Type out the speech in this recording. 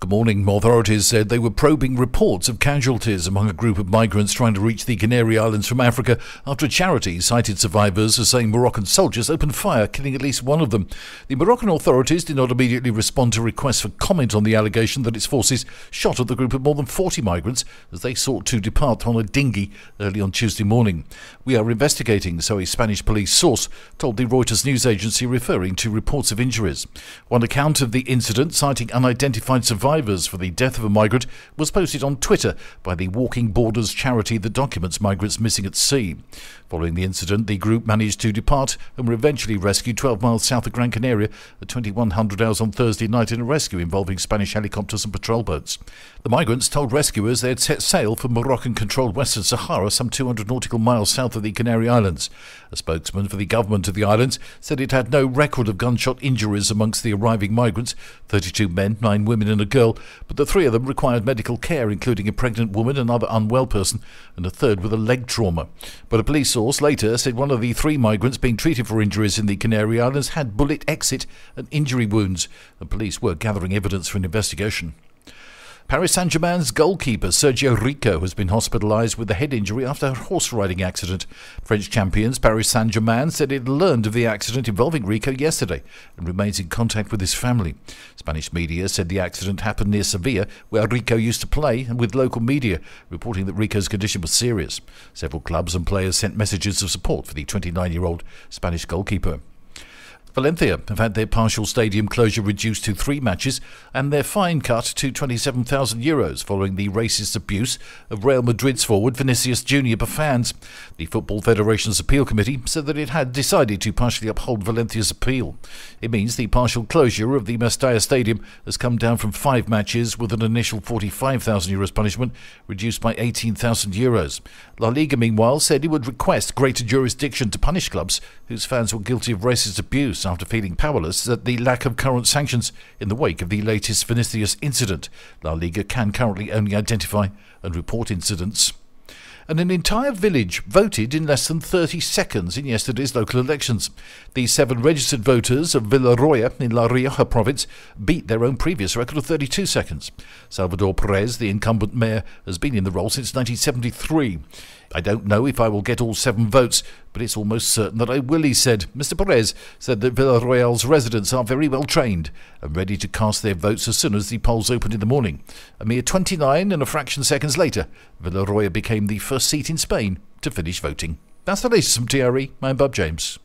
Good morning. Authorities said they were probing reports of casualties among a group of migrants trying to reach the Canary Islands from Africa after a charity cited survivors as saying Moroccan soldiers opened fire, killing at least one of them. The Moroccan authorities did not immediately respond to requests for comment on the allegation that its forces shot at the group of more than 40 migrants as they sought to depart on a dinghy early on Tuesday morning. "We are investigating," so a Spanish police source told the Reuters news agency, referring to reports of injuries. One account of the incident, citing unidentified survivors for the death of a migrant, was posted on Twitter by the Walking Borders charity that documents migrants missing at sea. Following the incident, the group managed to depart and were eventually rescued 12 miles south of Gran Canaria at 2100 hours on Thursday night in a rescue involving Spanish helicopters and patrol boats. The migrants told rescuers they had set sail for Moroccan-controlled Western Sahara, some 200 nautical miles south of the Canary Islands. A spokesman for the government of the islands said it had no record of gunshot injuries amongst the arriving migrants, 32 men, 9 women and a girl, but the 3 of them required medical care, including a pregnant woman, another unwell person, and a third with a leg trauma. But a police source later said one of the 3 migrants being treated for injuries in the Canary Islands had bullet exit and injury wounds, and police were gathering evidence for an investigation. Paris Saint-Germain's goalkeeper Sergio Rico has been hospitalised with a head injury after a horse-riding accident. French champions Paris Saint-Germain said it learned of the accident involving Rico yesterday and remains in contact with his family. Spanish media said the accident happened near Sevilla, where Rico used to play, and with local media reporting that Rico's condition was serious. Several clubs and players sent messages of support for the 29-year-old Spanish goalkeeper. Valencia have had their partial stadium closure reduced to 3 matches and their fine cut to €27,000 following the racist abuse of Real Madrid's forward Vinicius Junior by fans. The Football Federation's appeal committee said that it had decided to partially uphold Valencia's appeal. It means the partial closure of the Mestalla Stadium has come down from 5 matches with an initial €45,000 punishment, reduced by €18,000. La Liga, meanwhile, said it would request greater jurisdiction to punish clubs whose fans were guilty of racist abuse after feeling powerless at the lack of current sanctions in the wake of the latest Vinicius incident. La Liga can currently only identify and report incidents. And an entire village voted in less than 30 seconds in yesterday's local elections. The 7 registered voters of Villaroya in La Rioja province beat their own previous record of 32 seconds. Salvador Perez, the incumbent mayor, has been in the role since 1973. "I don't know if I will get all 7 votes, but it's almost certain that I will," he said. Mr. Perez said that Villaroyal's residents are very well trained and ready to cast their votes as soon as the polls opened in the morning. A mere 29 and a fraction seconds later, Villaroya became the first seat in Spain to finish voting. That's the latest from TRE. I'm Bob James.